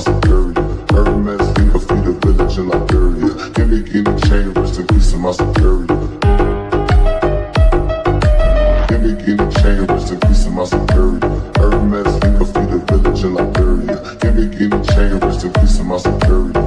superior. Hermes finger feed a village in Liberia. Give me guinea chain, rest in peace to my superior. Give me guinea chain, rest in peace to my superior. Hermes finger feed a village in Liberia. Give me guinea chain, rest in peace to my superior.